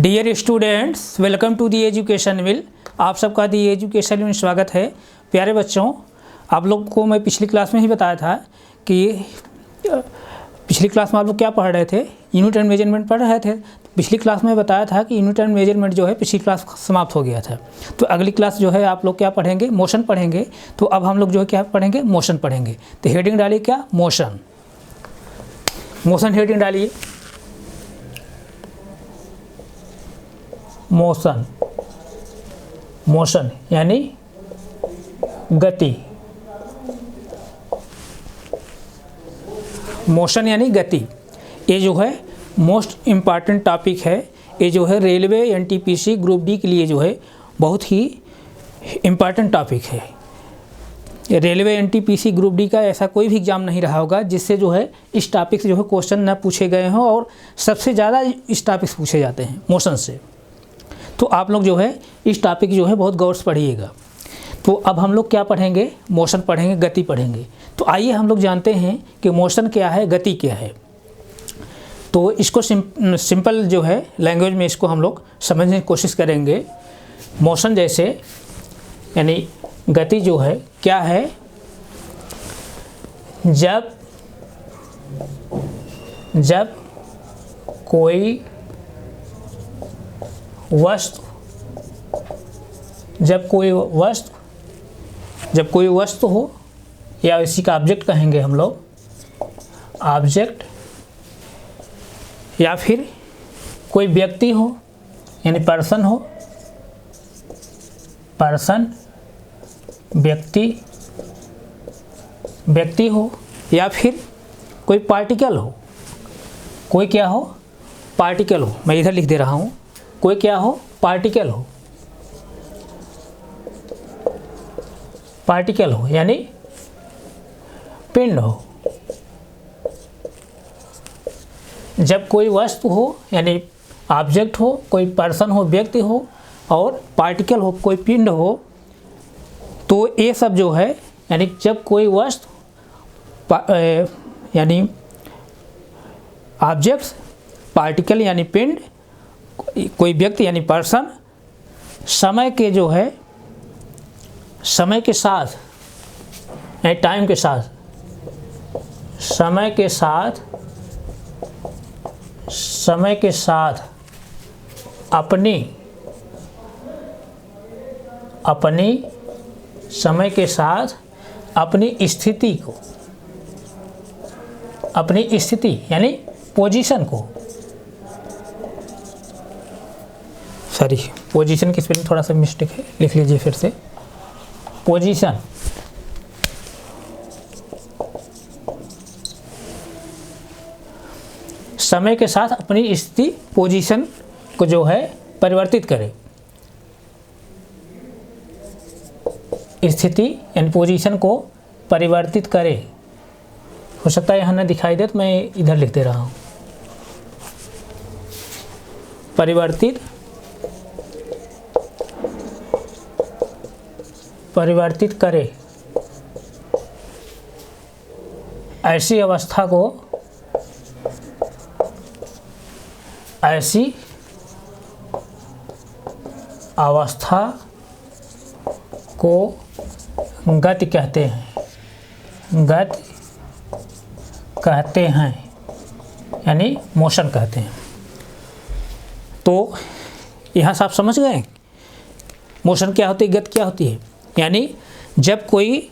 Dear students, welcome to the education will. आप सबका दी education will में स्वागत है। प्यारे बच्चों, आप लोग को मैं पिछली क्लास में ही बताया था कि पिछली क्लास में आप लोग क्या पढ़ रहे थे, यूनिट एंड मेजरमेंट पढ़ रहे थे। पिछली क्लास में बताया था कि यूनिट एंड मेजरमेंट जो है पिछली क्लास समाप्त हो गया था। तो अगली क्लास जो है आप लोग क्या पढ़ेंगे, मोशन पढ़ेंगे। तो अब हम लोग जो है क्या पढ़ेंगे, मोशन पढ़ेंगे। तो हेडिंग डालिए क्या, मोशन। मोशन हेडिंग डालिए, मोशन। मोशन यानी गति। मोशन यानी गति। ये जो है मोस्ट इम्पॉर्टेंट टॉपिक है। ये जो है रेलवे एनटीपीसी ग्रुप डी के लिए जो है बहुत ही इम्पॉर्टेंट टॉपिक है। रेलवे एनटीपीसी ग्रुप डी का ऐसा कोई भी एग्जाम नहीं रहा होगा जिससे जो है इस टॉपिक से जो है क्वेश्चन न पूछे गए हों, और सबसे ज़्यादा इस टॉपिक से पूछे जाते हैं मोशन से। तो आप लोग जो है इस टॉपिक जो है बहुत गौर से पढ़िएगा। तो अब हम लोग क्या पढ़ेंगे, मोशन पढ़ेंगे, गति पढ़ेंगे। तो आइए हम लोग जानते हैं कि मोशन क्या है, गति क्या है। तो इसको सिंपल जो है लैंग्वेज में इसको हम लोग समझने की कोशिश करेंगे। मोशन जैसे यानी गति जो है क्या है, जब कोई वस्तु हो, या इसी का ऑब्जेक्ट कहेंगे हम लोग, ऑब्जेक्ट, या फिर कोई व्यक्ति हो यानी पर्सन हो, व्यक्ति हो, या फिर कोई पार्टिकल हो, कोई क्या हो, पार्टिकल हो। मैं इधर लिख दे रहा हूँ, कोई क्या हो, पार्टिकल हो। पार्टिकल हो यानी पिंड हो। जब कोई वस्तु हो यानी ऑब्जेक्ट हो, कोई पर्सन हो, व्यक्ति हो, और पार्टिकल हो, कोई पिंड हो, तो ये सब जो है यानी जब कोई वस्तु यानी ऑब्जेक्ट्स, पार्टिकल यानी पिंड, कोई व्यक्ति यानी पर्सन समय के जो है, समय के साथ यानी टाइम के साथ, समय के साथ अपनी स्थिति यानी पोजीशन को, सॉरी पोजीशन की स्पेलिंग थोड़ा सा मिस्टेक है, लिख लीजिए फिर से। पोजीशन समय के साथ अपनी स्थिति, पोजीशन को जो है परिवर्तित करे। स्थिति यानी पोजीशन को परिवर्तित करे। हो सकता है यहाँ ना दिखाई दे तो मैं इधर लिख दे रहा हूँ, परिवर्तित करे। ऐसी अवस्था को गति कहते हैं, यानी मोशन कहते हैं। तो यहाँ से आप समझ गए मोशन क्या होती है, गति क्या होती है। यानी जब कोई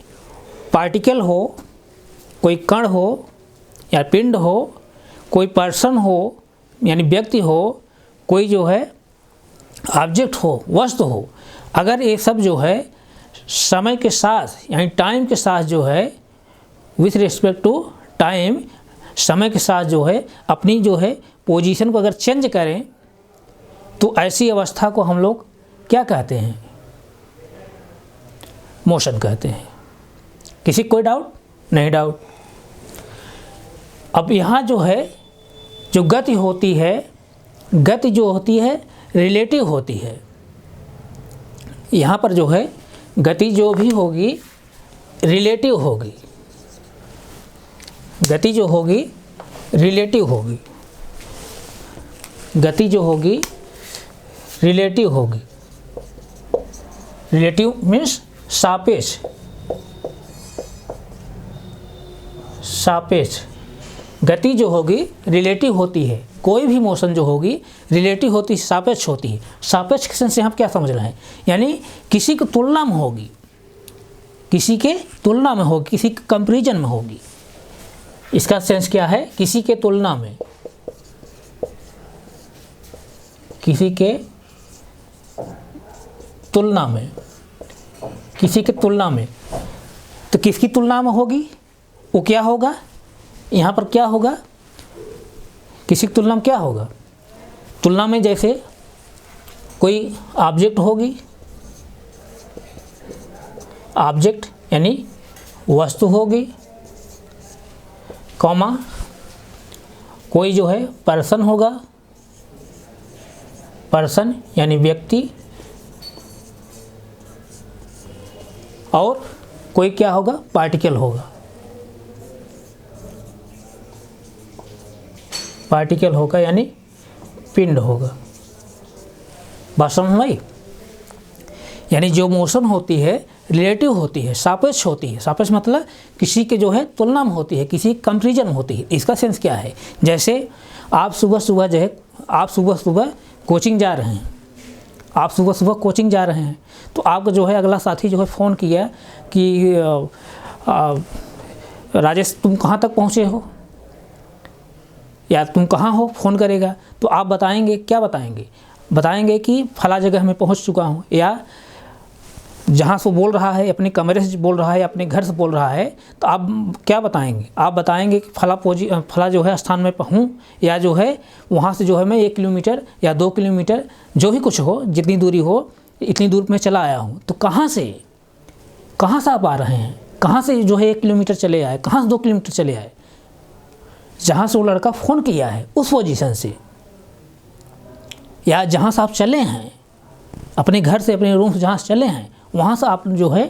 पार्टिकल हो, कोई कण हो या पिंड हो, कोई पर्सन हो यानी व्यक्ति हो, कोई जो है ऑब्जेक्ट हो, वस्तु हो, अगर ये सब जो है समय के साथ यानी टाइम के साथ जो है, विथ रिस्पेक्ट टू टाइम, समय के साथ जो है अपनी जो है पोजीशन को अगर चेंज करें, तो ऐसी अवस्था को हम लोग क्या कहते हैं, मोशन कहते हैं। किसी कोई डाउट नहीं? डाउट। अब यहाँ जो है जो गति होती है, गति जो होती है रिलेटिव होती है। यहाँ पर जो है गति जो भी होगी रिलेटिव होगी, गति जो होगी रिलेटिव होगी, गति जो होगी रिलेटिव होगी। रिलेटिव मीन्स सापेक्ष, सापेक्ष गति जो होगी रिलेटिव होती है। कोई भी मोशन जो होगी रिलेटिव होती है, सापेक्ष होती है। सापेक्ष के सेंस से हम क्या समझ रहे हैं, यानी किसी की तुलना में होगी, किसी के तुलना में होगी, किसी के कंपैरिजन में होगी। इसका सेंस क्या है, किसी के तुलना में, किसी के तुलना में, किसी के तुलना में। तो किसकी तुलना में होगी, वो क्या होगा, यहाँ पर क्या होगा, किसी की तुलना में क्या होगा। तुलना में जैसे कोई ऑब्जेक्ट होगी, ऑब्जेक्ट यानी वस्तु होगी, कॉमा कोई जो है पर्सन होगा, पर्सन यानी व्यक्ति, और कोई क्या होगा, पार्टिकल होगा, पार्टिकल होगा यानी पिंड होगा। बात समझ में आई। यानी जो मोशन होती है रिलेटिव होती है, सापेक्ष होती है। सापेक्ष मतलब किसी के जो है तुलना में होती है, किसी कंपैरिजन में होती है। इसका सेंस क्या है, जैसे आप सुबह सुबह जो है, आप सुबह सुबह कोचिंग जा रहे हैं, आप सुबह सुबह कोचिंग जा रहे हैं, तो आपका जो है अगला साथी जो है फ़ोन किया कि राजेश तुम कहाँ तक पहुँचे हो, या तुम कहाँ हो, फ़ोन करेगा तो आप बताएंगे, क्या बताएंगे, बताएंगे कि फला जगह मैं पहुँच चुका हूँ, या जहाँ से बोल रहा है अपने कमरे से बोल रहा है, अपने घर से बोल रहा है, तो आप क्या बताएंगे, आप बताएंगे कि फला जो है स्थान में हूँ, या जो है वहाँ से जो है मैं 1 किलोमीटर या 2 किलोमीटर जो भी कुछ हो, जितनी दूरी हो इतनी दूर में चला आया हूँ। तो कहाँ से आप आ रहे हैं, कहाँ से जो है 1 किलोमीटर चले आए, कहाँ से 2 किलोमीटर चले आए, जहाँ से वो लड़का फ़ोन किया है उस पोजीशन से, या जहाँ से आप चले हैं अपने घर से, अपने रूम से जहाँ से चले हैं वहाँ से आप जो है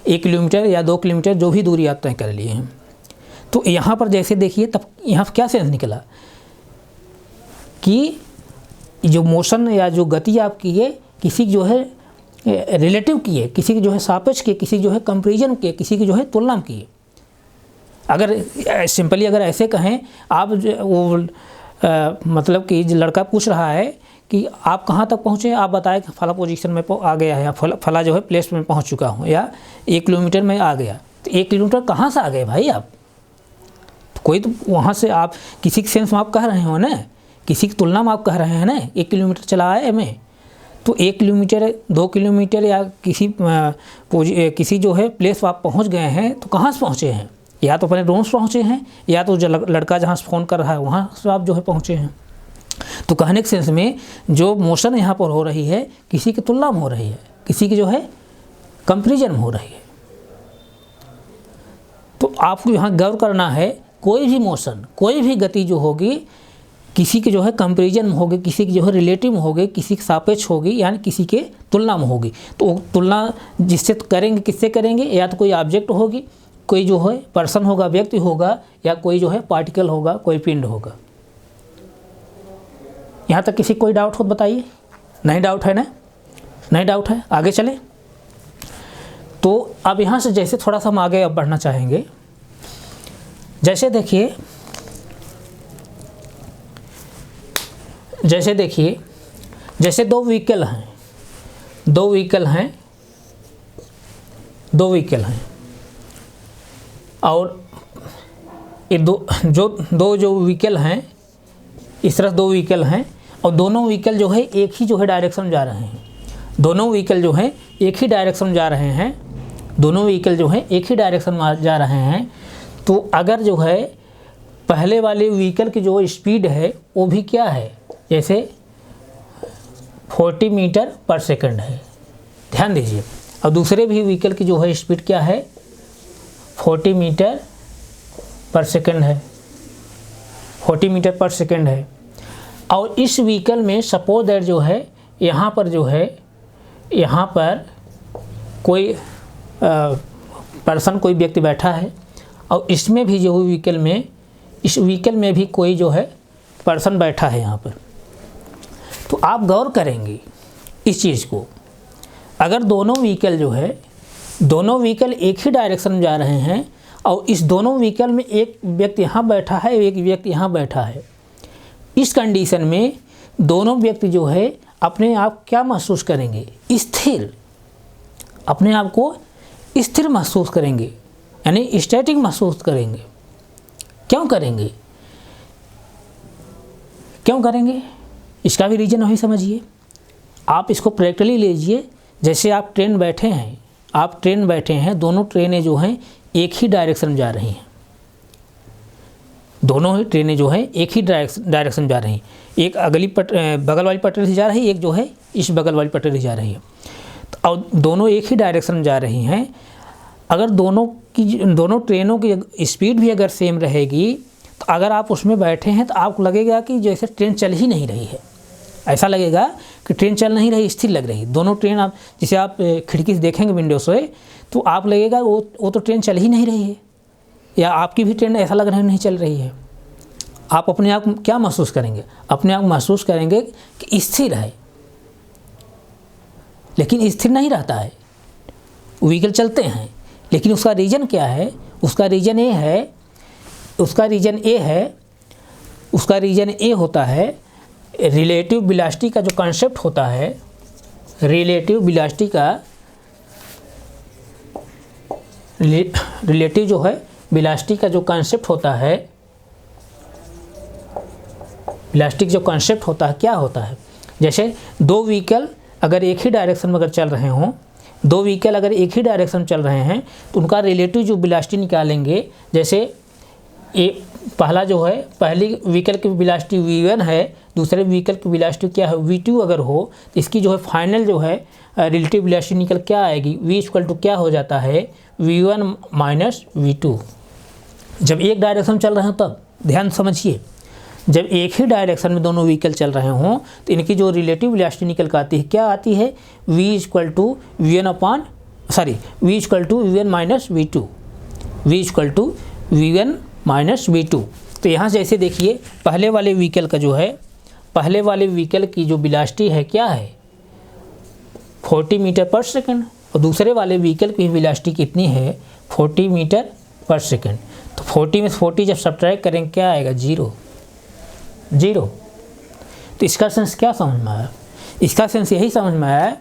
1 किलोमीटर या 2 किलोमीटर जो भी दूरी आप तय कर लिए हैं। तो यहाँ पर जैसे देखिए, तब यहाँ क्या सेंस निकला कि जो मोशन या जो गति आप की है किसी जो है रिलेटिव की है, किसी की जो है सापेक्ष की, किसी जो है कंपैरिजन की, किसी की जो है तुलना की है। अगर सिंपली अगर ऐसे कहें आप वो मतलब कि लड़का पूछ रहा है कि आप कहाँ तक पहुँचे, आप बताएं कि फला पोजीशन में आ गया है, या फला जो है प्लेस में पहुँच चुका हूँ, या 1 किलोमीटर में आ गया। तो 1 किलोमीटर कहाँ से आ गए भाई आप, तो कोई तो वहाँ से आप किसी के सेंस में आप कह रहे हो ना, किसी की तुलना में आप कह रहे हैं ना 1 किलोमीटर चला आए मैं। तो 1 किलोमीटर 2 किलोमीटर या किसी जो है प्लेस आप पहुँच गए हैं, तो कहाँ से पहुँचे हैं, या तो अपने रूम से पहुँचे हैं, या तो जो लड़का जहाँ से फ़ोन कर रहा है वहाँ से आप जो है पहुँचे हैं। तो कहने के सेंस में जो मोशन यहाँ पर हो रही है किसी की तुलना में हो रही है, किसी की जो है कंपैरिजन में हो रही है। तो आपको यहाँ गौर करना है, कोई भी मोशन, कोई भी गति जो होगी किसी के जो है कंपैरिजन में होगी, किसी की जो है रिलेटिव में होगी, किसी के सापेक्ष होगी, यानी किसी के तुलना में होगी। तो तुलना जिससे करेंगे, किससे करेंगे, या तो कोई ऑब्जेक्ट होगी, कोई जो है पर्सन होगा, व्यक्ति होगा, या कोई जो है पार्टिकल होगा, कोई पिंड होगा। यहाँ तक किसी कोई डाउट हो बताइए, नहीं डाउट है ना, नहीं डाउट है, आगे चले। तो अब यहाँ से जैसे थोड़ा सा हम आगे अब बढ़ना चाहेंगे, जैसे देखिए, जैसे 2 व्हीकल हैं, 2 व्हीकल हैं और ये दो व्हीकल हैं, इस तरह 2 व्हीकल हैं और दोनों व्हीकल जो है एक ही जो है डायरेक्शन में जा रहे हैं, दोनों व्हीकल जो है एक ही डायरेक्शन में जा रहे हैं, दोनों व्हीकल जो है एक ही डायरेक्शन में जा रहे हैं। तो अगर जो है पहले वाले व्हीकल की जो स्पीड है वो भी क्या है, जैसे 40 मीटर पर सेकंड है, ध्यान दीजिए, और दूसरे भी व्हीकल की जो है स्पीड क्या है 40 मीटर पर सेकंड है, 40 मीटर पर सेकंड है। और इस व्हीकल में सपोज दैट जो है यहाँ पर जो है, यहाँ पर कोई पर्सन, कोई व्यक्ति बैठा है, और इसमें भी जो व्हीकल में, इस व्हीकल में भी कोई जो है पर्सन बैठा है यहाँ पर। तो आप गौर करेंगे इस चीज़ को, अगर दोनों व्हीकल जो है, दोनों व्हीकल एक ही डायरेक्शन में जा रहे हैं और इस दोनों व्हीकल में एक व्यक्ति यहाँ बैठा है, एक व्यक्ति यहाँ बैठा है, इस कंडीशन में दोनों व्यक्ति जो है अपने आप क्या महसूस करेंगे? स्थिर, अपने आप को स्थिर महसूस करेंगे, यानी स्टैटिक महसूस करेंगे। क्यों करेंगे? क्यों करेंगे? इसका भी रीज़न वही समझिए। आप इसको प्रैक्टिकली लीजिए। जैसे आप ट्रेन बैठे हैं, आप ट्रेन बैठे हैं, दोनों ट्रेनें जो हैं एक ही डायरेक्शन में जा रही हैं, दोनों ही ट्रेनें जो हैं एक ही डायरेक्शन में जा रही हैं। एक अगली बगल वाली पटरी से जा रही है, एक जो है इस बगल वाली पटरी से जा रही है, तो और दोनों एक ही डायरेक्शन में जा रही हैं। अगर दोनों ट्रेनों की स्पीड भी अगर सेम रहेगी, तो अगर आप उसमें बैठे हैं तो आपको लगेगा कि जैसे ट्रेन चल ही नहीं रही है, ऐसा लगेगा कि ट्रेन चल नहीं रही, स्थिर लग रही। दोनों ट्रेन आप जैसे आप खिड़की से देखेंगे विंडो से, तो आप लगेगा वो तो ट्रेन चल ही नहीं रही है, या आपकी भी ट्रेन ऐसा लग रहा है नहीं चल रही है। आप अपने आप क्या महसूस करेंगे? अपने आप महसूस करेंगे कि स्थिर है, लेकिन स्थिर नहीं रहता है। व्हीकल चलते हैं, लेकिन उसका रीज़न क्या है? उसका रीज़न ए होता है रिलेटिव वेलोसिटी का जो कॉन्सेप्ट होता है, रिलेटिव वेलोसिटी का रिलेटिव जो है वेलोसिटी का जो कॉन्सेप्ट होता है, वेलोसिटी जो कॉन्सेप्ट होता है क्या होता है? जैसे दो व्हीकल अगर एक ही डायरेक्शन में अगर चल रहे हों, दो व्हीकल अगर एक ही डायरेक्शन में चल रहे हैं, तो उनका रिलेटिव जो वेलोसिटी निकालेंगे। जैसे पहला जो है, पहली व्हीकल की वेलोसिटी v1 है, दूसरे व्हीकल की वेलोसिटी क्या है? v2 अगर हो, तो इसकी जो है फाइनल जो है रिलेटिव वेलोसिटी निकल क्या आएगी? v इक्वल टू क्या हो जाता है? v1 minus v2। जब एक डायरेक्शन चल रहे हो तब ध्यान समझिए, जब एक ही डायरेक्शन में दोनों व्हीकल चल रहे हों, तो इनकी जो रिलेटिव वेलोसिटी निकल कर आती है क्या आती है? v equal to v1 minus v2, v equal to v1 minus v2। तो यहाँ से ऐसे देखिए, पहले वाले व्हीकल का जो है, पहले वाले व्हीकल की जो वेलोसिटी है क्या है? 40 मीटर पर सेकंड, और दूसरे वाले व्हीकल की वेलोसिटी कितनी है? 40 मीटर पर सेकंड। तो 40 में 40 जब सब्ट्रैक्ट करेंगे क्या आएगा? 0। तो इसका सेंस क्या समझ में आया? इसका सेंस यही समझ में आया,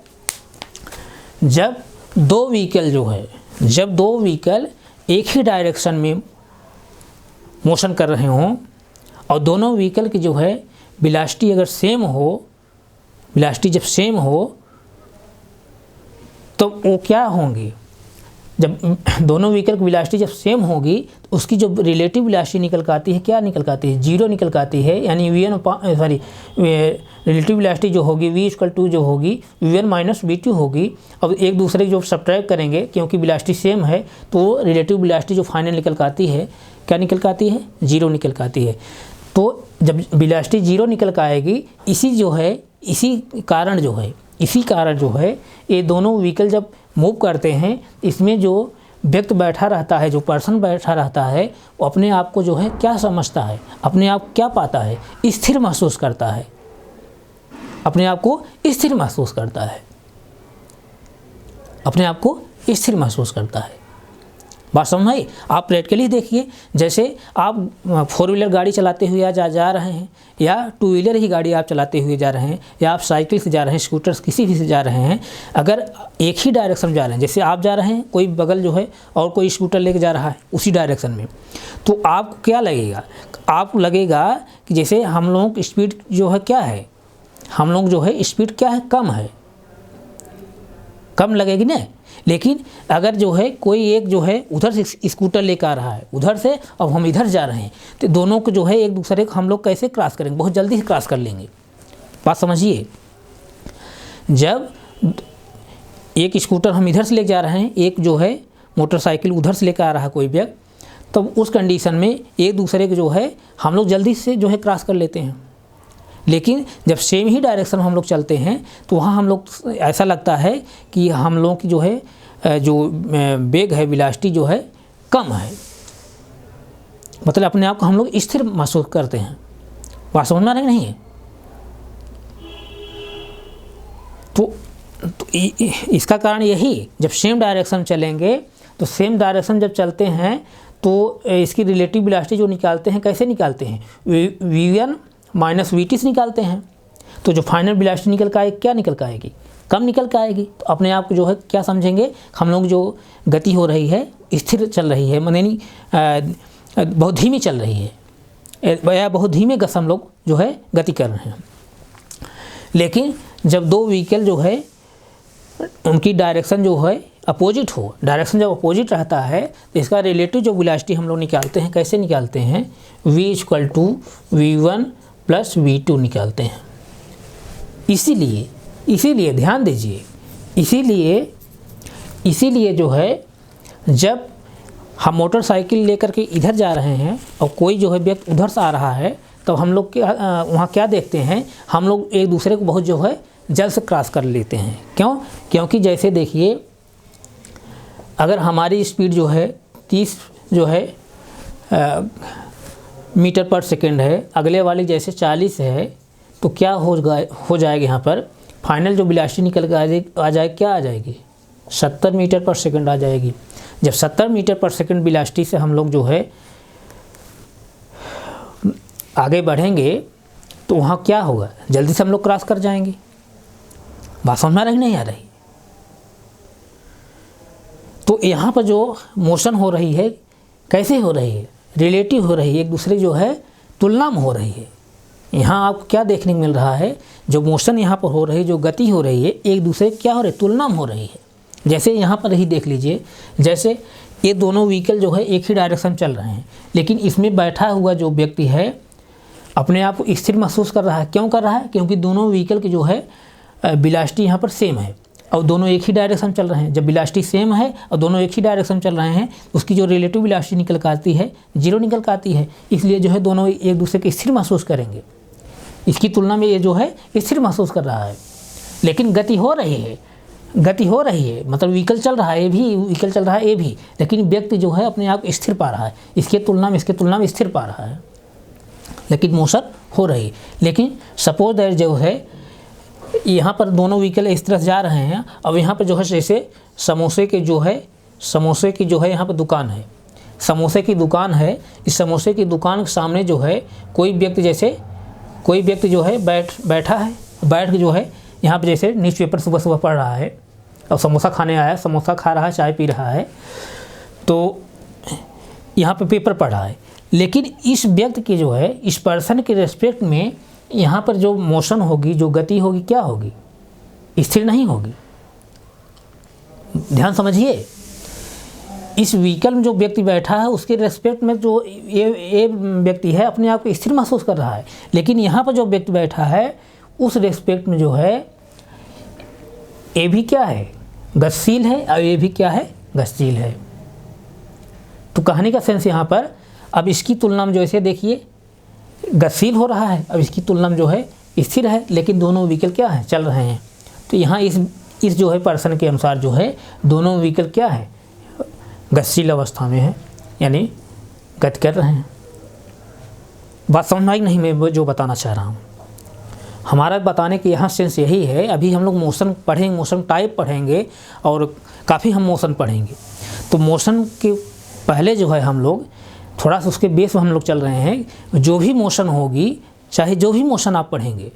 जब दो व्हीकल एक ही डायरेक्शन में मोशन कर रहे हों और दोनों व्हीकल की जो है वेलोसिटी अगर सेम हो, वेलोसिटी जब सेम हो तो वो क्या होंगी? जब दोनों व्हीकल की वेलोसिटी जब सेम होगी तो उसकी जो रिलेटिव वेलोसिटी निकल कर आती है क्या निकल कर आती है? 0 निकल कर आती है। यानी रिलेटिव वेलोसिटी जो होगी v इक्वल टू जो होगी v1 माइनस v2 होगी। अब एक दूसरे जो सब्ट्रैक्ट करेंगे, क्योंकि वेलोसिटी सेम है, तो रिलेटिव वेलोसिटी जो फाइनल निकल कर आती है क्या निकल कर आती है? 0 निकल कर आती है। तो जब वेलोसिटी 0 निकल कर आएगी, इसी कारण जो है ये दोनों व्हीकल जब मूव करते हैं, इसमें जो व्यक्ति बैठा रहता है, जो पर्सन बैठा रहता है, वो अपने आप को जो है क्या समझता है? अपने आप क्या पाता है? स्थिर महसूस करता है, अपने आप को स्थिर महसूस करता है, अपने आप को स्थिर महसूस करता है। बात समझ आई? आप प्रैक्टिकली देखिए, जैसे आप 4 व्हीलर गाड़ी चलाते हुए जा रहे हैं, या 2 व्हीलर ही गाड़ी आप चलाते हुए जा रहे हैं, या आप साइकिल से जा रहे हैं, स्कूटर किसी भी से जा रहे हैं, अगर एक ही डायरेक्शन में जा रहे हैं, जैसे आप जा रहे हैं, कोई बगल जो है और कोई स्कूटर लेके जा रहा है उसी डायरेक्शन में, तो आपको क्या लगेगा? आपको लगेगा कि जैसे हम लोगों की स्पीड जो है क्या है? हम लोग जो है स्पीड क्या है? कम है, कम लगेगी ना। लेकिन अगर जो है कोई एक जो है उधर से स्कूटर लेकर आ रहा है उधर से, अब हम इधर जा रहे हैं, तो दोनों को जो है एक दूसरे को हम लोग कैसे क्रॉस करेंगे? बहुत जल्दी से क्रॉस कर लेंगे। बात समझिए, जब एक स्कूटर हम इधर से लेकर जा रहे हैं, एक जो है मोटरसाइकिल उधर से लेकर आ रहा है कोई व्यक्ति, तो उस कंडीशन में एक दूसरे को जो है हम लोग जल्दी से जो है क्रॉस कर लेते हैं। लेकिन जब सेम ही डायरेक्शन में हम लोग चलते हैं, तो वहाँ हम लोग ऐसा लगता है कि हम लोगों की जो है जो वेग है, वेलोसिटी जो है कम है, मतलब अपने आप को हम लोग स्थिर महसूस करते हैं। बात समझ में आ रही नहीं है? इसका कारण यही, जब सेम डायरेक्शन चलेंगे तो सेम डायरेक्शन जब चलते हैं तो इसकी रिलेटिव वेलोसिटी जो निकालते हैं कैसे निकालते हैं, v1 माइनस vt से निकालते हैं। तो जो फाइनल वेलोसिटी निकल के आएगी क्या निकल के आएगी, कम निकल के आएगी। तो अपने आप को जो है क्या समझेंगे हम लोग, जो गति हो रही है स्थिर चल रही है, यानी बहुत धीमी चल रही है या बहुत धीमे गति हम लोग जो है गति कर रहे हैं। लेकिन जब दो व्हीकल जो है उनकी डायरेक्शन जो है अपोजिट हो, डायरेक्शन जब अपोजिट रहता है तो इसका रिलेटिव जो वेलोसिटी हम लोग निकालते हैं, कैसे निकालते हैं, v = v1 + v2 निकालते हैं। इसीलिए ध्यान दीजिए, इसीलिए जो है जब हम मोटरसाइकिल लेकर के इधर जा रहे हैं और कोई जो है व्यक्ति उधर से आ रहा है, तो हम लोग वहाँ क्या देखते हैं, हम लोग एक दूसरे को बहुत जो है जल्द से क्रॉस कर लेते हैं। क्यों? क्योंकि जैसे देखिए, अगर हमारी स्पीड जो है 30 जो है मीटर पर सेकंड है, अगले वाली जैसे 40 है, तो क्या हो जाएगा यहाँ पर फाइनल जो वेलोसिटी निकल कर आ जाए क्या आ जाएगी, 70 मीटर पर सेकंड आ जाएगी। जब 70 मीटर पर सेकंड वेलोसिटी से हम लोग जो है आगे बढ़ेंगे तो वहाँ क्या होगा, जल्दी से हम लोग क्रॉस कर जाएंगे। बात समझ में नहीं आ रही? तो यहाँ पर जो मोशन हो रही है कैसे हो रही है, रिलेटिव हो रही है, एक दूसरे जो है तुलना में हो रही है। यहाँ आपको क्या देखने को मिल रहा है, जो मोशन यहाँ पर हो रही है, जो गति हो रही है, एक दूसरे क्या हो रही है, तुलना में हो रही है। जैसे यहाँ पर ही देख लीजिए, जैसे ये दोनों व्हीकल जो है एक ही डायरेक्शन चल रहे हैं, लेकिन इसमें बैठा हुआ जो व्यक्ति है अपने आप को स्थिर महसूस कर रहा है। क्यों कर रहा है? क्योंकि दोनों व्हीकल की जो है वेलोसिटी यहाँ पर सेम है और दोनों एक ही डायरेक्शन चल रहे हैं। जब वेलोसिटी सेम है और दोनों एक ही डायरेक्शन चल रहे हैं, उसकी जो रिलेटिव वेलोसिटी निकल कर आती है 0 निकल कर आती है। इसलिए जो है दोनों एक दूसरे के स्थिर महसूस करेंगे। इसकी तुलना में ये जो है स्थिर महसूस कर रहा है, लेकिन गति हो रही है, मतलब व्हीकल चल रहा है, ये भी व्हीकल चल रहा है, ये भी, लेकिन व्यक्ति जो है अपने आप स्थिर पा रहा है, इसके तुलना में स्थिर पा रहा है, लेकिन मोशन हो रही है। लेकिन सपोज दैट जो है यहाँ पर दोनों व्हीकल इस तरह जा रहे हैं, अब यहाँ पर जो है जैसे समोसे की जो है यहाँ पर दुकान है, समोसे की दुकान है। इस समोसे की दुकान के सामने जो है कोई व्यक्ति जो है बैठा है, बैठ के जो है यहाँ पे जैसे न्यूज़पेपर सुबह पढ़ रहा है और समोसा खाने आया, समोसा खा रहा है, चाय पी रहा है, तो यहाँ पे पेपर पढ़ रहा है। लेकिन इस व्यक्ति की जो है, इस पर्सन के रेस्पेक्ट में यहाँ पर जो मोशन होगी, जो गति होगी, क्या होगी, स्थिर नहीं होगी। ध्यान समझिए, इस व्हीकल में जो व्यक्ति बैठा है उसके रेस्पेक्ट में जो ये व्यक्ति है अपने आप को स्थिर महसूस कर रहा है, लेकिन यहाँ पर जो व्यक्ति बैठा है उस रेस्पेक्ट में जो है ये भी क्या है, गतिशील है, और ये भी क्या है, गतिशील है। तो कहने का सेंस यहाँ पर, अब इसकी तुलना में जो ऐसे देखिए गतिशील हो रहा है, अब इसकी तुलना में जो है स्थिर है, लेकिन दोनों व्हीकल क्या है, चल रहे हैं। तो यहाँ इस जो है पर्सन के अनुसार जो है दोनों व्हीकल क्या है, गतिशील अवस्था में है, यानी गति कर रहे हैं। बात समझ में आई नहीं मैं जो बताना चाह रहा हूँ? हमारा बताने की यहाँ सेंस यही है। अभी हम लोग मोशन पढ़ेंगे, मोशन टाइप पढ़ेंगे और काफ़ी हम मोशन पढ़ेंगे। तो मोशन के पहले जो है हम लोग थोड़ा सा उसके बेस में हम लोग चल रहे हैं। जो भी मोशन होगी, चाहे जो भी मोशन आप पढ़ेंगे,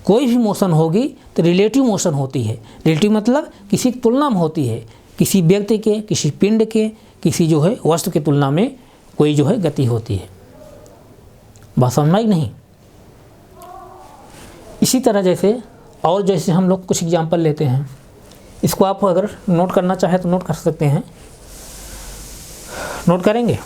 कोई भी मोशन होगी तो रिलेटिव मोशन होती है। रिलेटिव मतलब किसी की तुलना में होती है, किसी व्यक्ति के, किसी पिंड के, किसी जो है वस्तु की तुलना में कोई जो है गति होती है। बात समझ में आई नहीं? इसी तरह जैसे हम लोग कुछ एग्जांपल लेते हैं, इसको आप अगर नोट करना चाहे तो नोट कर सकते हैं। नोट करेंगे?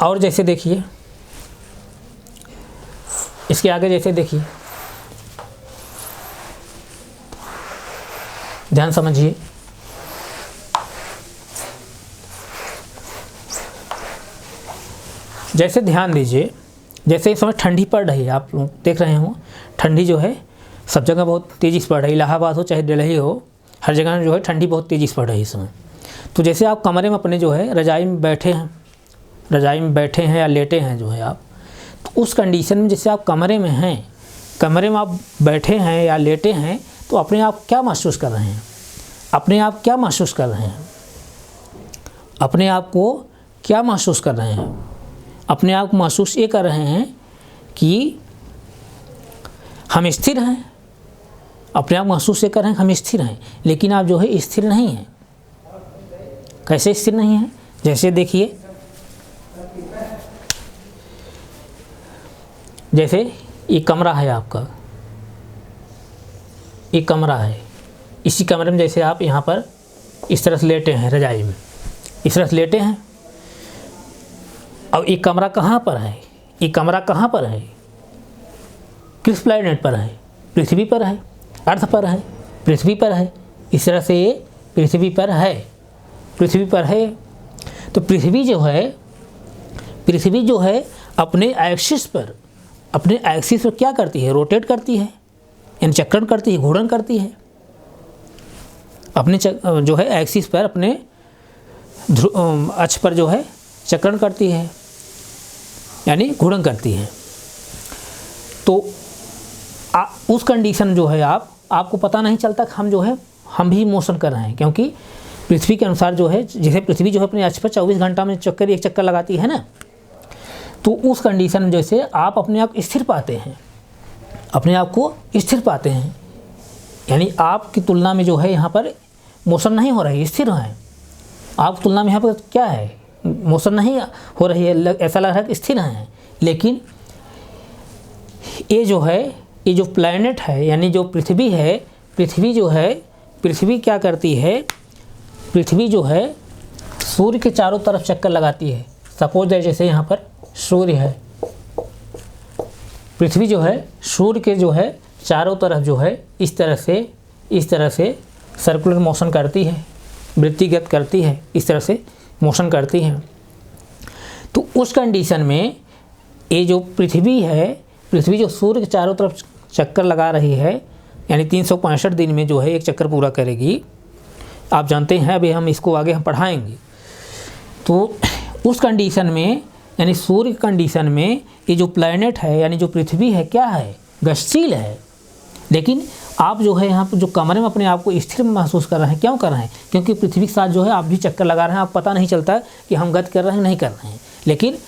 और जैसे देखिए, इसके आगे जैसे देखिए, ध्यान समझिए। जैसे ध्यान दीजिए, जैसे इस समय ठंडी पड़ रही है, आप लोग देख रहे हो ठंडी जो है सब जगह बहुत तेज़ी से पड़ रही है। इलाहाबाद हो चाहे दिल्ली हो, हर जगह जो है ठंडी बहुत तेज़ी से पड़ रही है इस समय। तो जैसे आप कमरे में अपने जो है रज़ाई में बैठे हैं या लेटे हैं जो है आप, तो उस कंडीशन में जैसे आप कमरे में हैं, कमरे में आप बैठे हैं या लेटे हैं, तो अपने आप क्या महसूस कर रहे हैं? अपने आप क्या महसूस कर रहे हैं? अपने आप को क्या महसूस कर रहे हैं? अपने आप को महसूस ये कर रहे हैं कि हम स्थिर हैं। अपने आप महसूस ये कर रहे हैं हम स्थिर हैं, लेकिन आप जो है स्थिर नहीं हैं। कैसे स्थिर नहीं हैं? जैसे देखिए, जैसे ये कमरा है आपका, ये कमरा है, इसी कमरे में जैसे आप यहाँ पर इस तरह से लेटे हैं, रजाई में इस तरह से लेटे हैं। अब ये कमरा कहाँ पर है? ये कमरा कहाँ पर है? किस प्लैनेट पर है? पृथ्वी पर है, अर्थ पर है, पृथ्वी पर है। इस तरह से ये पृथ्वी पर है, पृथ्वी पर है। तो पृथ्वी जो है अपने एक्सिस पर क्या करती है? रोटेट करती है, यानी चक्रण करती है, घूर्णन करती है। अपने जो है एक्सिस पर, अपने अक्ष पर जो है चक्रण करती है, यानी घूर्णन करती है। तो उस कंडीशन जो है आपको पता नहीं चलता कि हम भी मोशन कर रहे हैं, क्योंकि पृथ्वी के अनुसार जो है, जैसे पृथ्वी जो है अपने अक्ष पर 24 घंटा में एक चक्कर लगाती है ना, तो उस कंडीशन में जैसे आप अपने आप स्थिर पाते हैं, अपने आप को स्थिर पाते हैं, यानी आपकी तुलना में जो है यहाँ पर मोशन नहीं हो रही है, स्थिर हैं। आपकी तुलना में यहाँ पर क्या है? मोशन नहीं हो रही है, ऐसा लग रहा है कि स्थिर हैं। लेकिन ये जो प्लैनेट है, यानी जो पृथ्वी है, पृथ्वी क्या करती है? पृथ्वी जो है सूर्य के चारों तरफ चक्कर लगाती है। सपोज जैसे यहाँ पर सूर्य है, पृथ्वी जो है सूर्य के जो है चारों तरफ जो है इस तरह से सर्कुलर मोशन करती है, वृत्तिगत करती है, इस तरह से मोशन करती है। तो उस कंडीशन में ये जो पृथ्वी है, पृथ्वी जो सूर्य के चारों तरफ चक्कर लगा रही है, यानी 365 दिन में जो है एक चक्कर पूरा करेगी। आप जानते हैं, अभी हम इसको आगे पढ़ाएंगे। तो उस कंडीशन में, यानी सूर्य की कंडीशन में, ये जो प्लैनेट है यानी जो पृथ्वी है क्या है? गतिशील है। लेकिन आप जो है यहाँ पर जो कमरे में अपने आप को स्थिर महसूस कर रहे हैं। क्यों कर रहे हैं? क्योंकि पृथ्वी के साथ जो है आप भी चक्कर लगा रहे हैं। आप पता नहीं चलता कि हम गति कर रहे हैं नहीं कर रहे हैं। लेकिन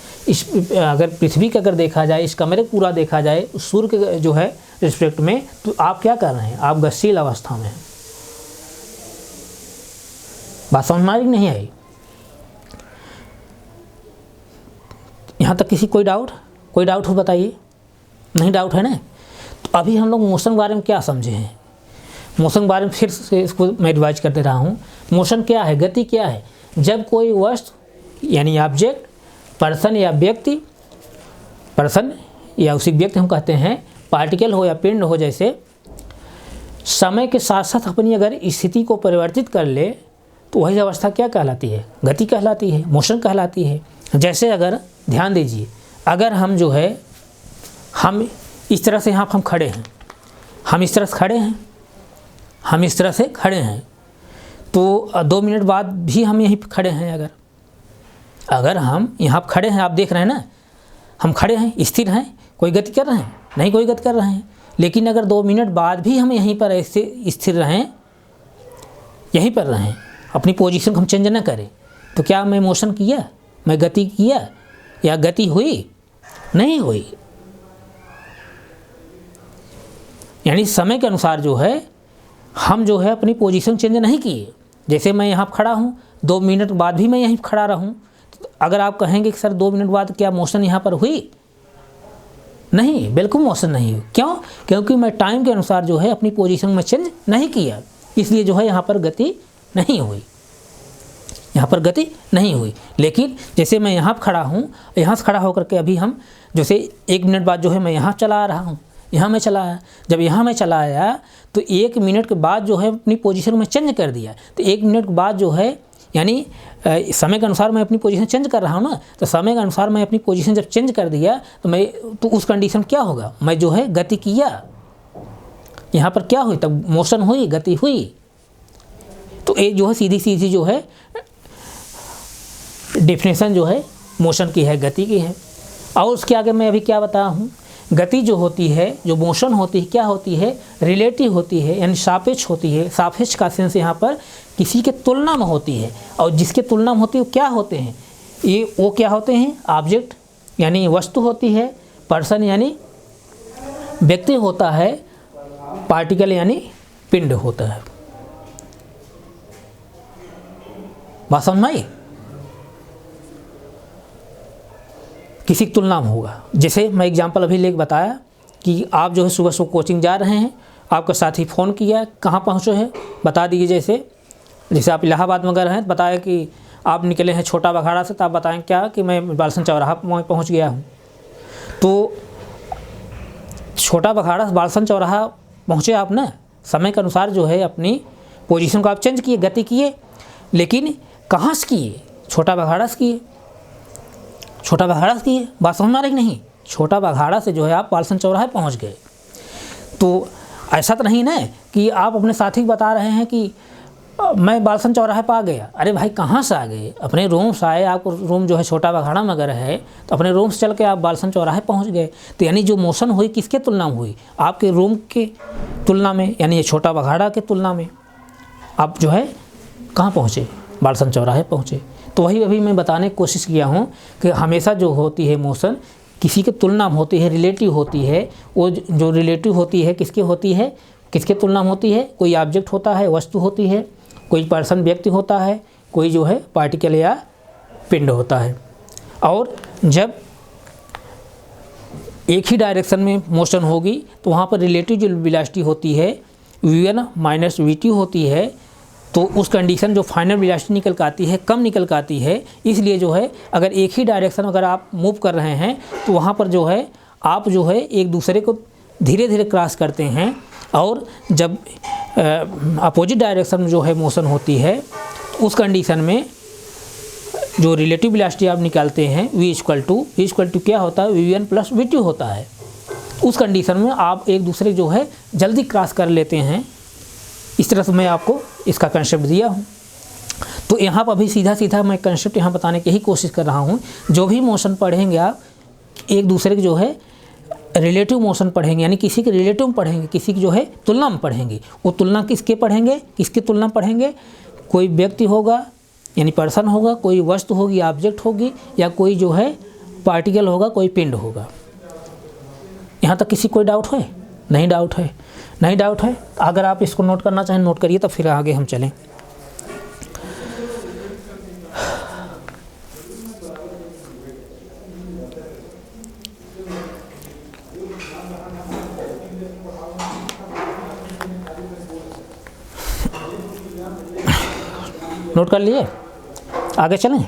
अगर पृथ्वी का अगर देखा जाए, इस कमरे को पूरा देखा जाए सूर्य के जो है रिस्पेक्ट में, तो आप क्या कर रहे हैं? आप गतिशील अवस्था में हैं। बात समझ में नहीं आई? यहाँ तक किसी कोई डाउट हो बताइए? नहीं डाउट है ना? तो अभी हम लोग मोशन के बारे में क्या समझे हैं? मोशन के बारे में फिर से इसको मैं रिवाइज कर दे रहा हूँ। मोशन क्या है? गति क्या है? जब कोई वस्तु यानी ऑब्जेक्ट, पर्सन या उसी व्यक्ति हम कहते हैं, पार्टिकल हो या पिंड हो, जैसे समय के साथ साथ अपनी अगर स्थिति को परिवर्तित कर ले तो वही अवस्था क्या कहलाती है? गति कहलाती है, मोशन कहलाती है। जैसे अगर ध्यान दीजिए, अगर हम जो है हम इस तरह से यहाँ हम खड़े हैं, हम इस तरह से खड़े हैं, तो 2 मिनट बाद भी हम यहीं खड़े हैं। अगर हम यहाँ खड़े हैं, आप देख रहे हैं ना, हम खड़े हैं, स्थिर हैं, कोई गति कर रहे हैं? नहीं, कोई गति कर रहे हैं। लेकिन अगर 2 मिनट बाद भी हम यहीं पर ऐसे स्थिर रहें, यहीं पर रहें, अपनी पोजीशन को हम चेंज न करें, तो क्या मैं मोशन किया? मैं गति किया या गति हुई? नहीं हुई। यानी समय के अनुसार जो है हम जो है अपनी पोजीशन चेंज नहीं किए। जैसे मैं यहाँ खड़ा हूँ, 2 मिनट बाद भी मैं यहीं खड़ा रहूँ, तो अगर आप कहेंगे कि सर 2 मिनट बाद क्या मोशन यहाँ पर हुई? नहीं, बिल्कुल मोशन नहीं हुई। क्यों? क्योंकि मैं टाइम के अनुसार जो है अपनी पोजीशन में चेंज नहीं किया, इसलिए जो है यहाँ पर गति नहीं हुई, यहाँ पर गति नहीं हुई। लेकिन जैसे मैं यहाँ खड़ा हूँ, यहाँ से खड़ा होकर के अभी हम जैसे 1 मिनट बाद जो है मैं यहाँ चला आ रहा हूँ, यहाँ मैं चला आया। जब यहाँ मैं चला आया तो 1 मिनट के बाद जो है अपनी पोजीशन में चेंज कर दिया। तो 1 मिनट के बाद जो है, यानी समय के अनुसार मैं अपनी पोजीशन चेंज कर रहा हूँ ना, तो समय के अनुसार मैं अपनी पोजीशन जब चेंज कर दिया तो उस कंडीशन क्या होगा? मैं जो है गति किया, यहाँ पर क्या हुई? तब मोशन हुई, गति हुई। तो ये जो है सीधी जो है डेफिनेशन जो है मोशन की है, गति की है। और उसके आगे मैं अभी क्या बताया हूँ, गति जो होती है, जो मोशन होती है, क्या होती है, रिलेटिव होती है, यानी सापेक्ष होती है। सापेक्ष का सेंस यहाँ पर किसी के तुलना में होती है, और जिसके तुलना में होती है वो क्या होते हैं, ये वो क्या होते हैं, ऑब्जेक्ट यानी वस्तु होती है, पर्सन यानी व्यक्ति होता है, पार्टिकल यानी पिंड होता है। बात समझ में आई? किसी की तुलना में होगा। जैसे मैं एग्जांपल अभी लेके बताया कि आप जो है सुबह सुबह कोचिंग जा रहे हैं, आपका साथी फ़ोन किया, कहाँ पहुँचे हैं बता दीजिए। जैसे आप इलाहाबाद में गए हैं, बताया कि आप निकले हैं छोटा बघाड़ा से, तो आप बताएं क्या कि मैं बालसन चौराहा पहुँच गया हूँ। तो छोटा बघाड़ा से बालसन चौराहा पहुँचे आप ना, समय के अनुसार जो है अपनी पोजीशन को आप चेंज किए, गति किए, लेकिन कहाँ से किए, छोटा बघाड़ा से किए, छोटा बघाड़ा से किए। बात समझ में आ रही नहीं? छोटा बघाड़ा से जो है आप बालसन चौराहे पहुँच गए। तो ऐसा तो नहीं ना कि आप अपने साथी को बता रहे हैं कि मैं बालसन चौराहे पर आ गया। अरे भाई कहाँ से आ गए? अपने रूम से आए, आपको रूम जो है छोटा बघाड़ा में अगर है तो अपने रूम से चल के आप बालसन चौराहे पहुँच गए। तो यानी जो मोशन हुई किसके तुलना में हुई? आपके रूम के तुलना में, यानी ये छोटा बघाड़ा के तुलना में आप जो है कहाँ पहुँचे? बालसन चौराहे पहुँचे। तो वही अभी मैं बताने की कोशिश किया हूँ कि हमेशा जो होती है मोशन किसी के तुलना में होती है, रिलेटिव होती है। वो जो रिलेटिव होती है किसके होती है, किसके तुलना में होती है? कोई ऑब्जेक्ट होता है, वस्तु होती है, कोई पर्सन व्यक्ति होता है, कोई जो है पार्टिकल या पिंड होता है। और जब एक ही डायरेक्शन में मोशन होगी तो वहाँ पर रिलेटिव जो वेलोसिटी होती है v1 माइनस v2 होती है। तो उस कंडीशन जो फाइनल वेलोसिटी निकल कर आती है कम निकल कर आती है। इसलिए जो है अगर एक ही डायरेक्शन अगर आप मूव कर रहे हैं तो वहाँ पर जो है आप जो है एक दूसरे को धीरे धीरे क्रॉस करते हैं। और जब अपोजिट डायरेक्शन में जो है मोशन होती है उस कंडीशन में जो रिलेटिव वेलोसिटी आप निकालते हैं v इक्वल टू क्या होता है, v1 प्लस v2 होता है। उस कंडीशन में आप एक दूसरे जो है जल्दी क्रॉस कर लेते हैं। इस तरह से मैं आपको इसका कंसेप्ट दिया हूँ। तो यहाँ पर अभी सीधा मैं कंसेप्ट यहाँ बताने की ही कोशिश कर रहा हूँ। जो भी मोशन पढ़ेंगे आप एक दूसरे के जो है रिलेटिव मोशन पढ़ेंगे, यानी किसी के रिलेटिव में पढ़ेंगे, किसी की जो है तुलना में पढ़ेंगे। वो तुलना किसके पढ़ेंगे, किसकी तुलना पढ़ेंगे? कोई व्यक्ति होगा यानी पर्सन होगा, कोई वस्तु होगी ऑब्जेक्ट होगी, या कोई जो है पार्टिकल होगा, कोई पिंड होगा। यहाँ तक किसी कोई डाउट है? नहीं डाउट है, नहीं डाउट है। अगर आप इसको नोट करना चाहें नोट करिए, तो फिर आगे हम चलें। नोट कर लिए, आगे चलें।